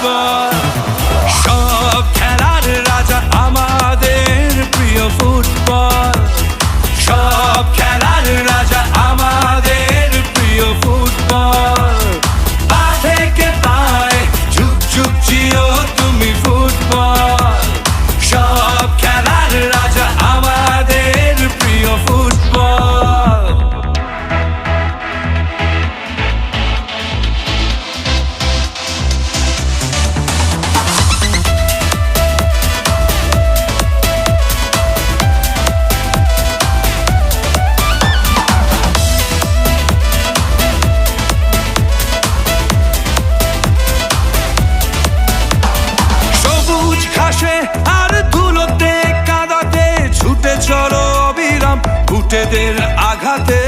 Football. সব খেলার রাজা আমাদের প্রিয় ফুটবল। সব খেলার রাজা আমাদের প্রিয় ফুটবল। পা থেকে পায়ে ঝুক ঝুক জিও তুমি ফুটবল। সব খেলার রাজা আমাদের প্রিয় ফুটবল। সবুজ ঘাসে আর ধুলোতে কাদাতে ছুটে চলো অবিরাম, ঘুঁটেদের আঘাতে।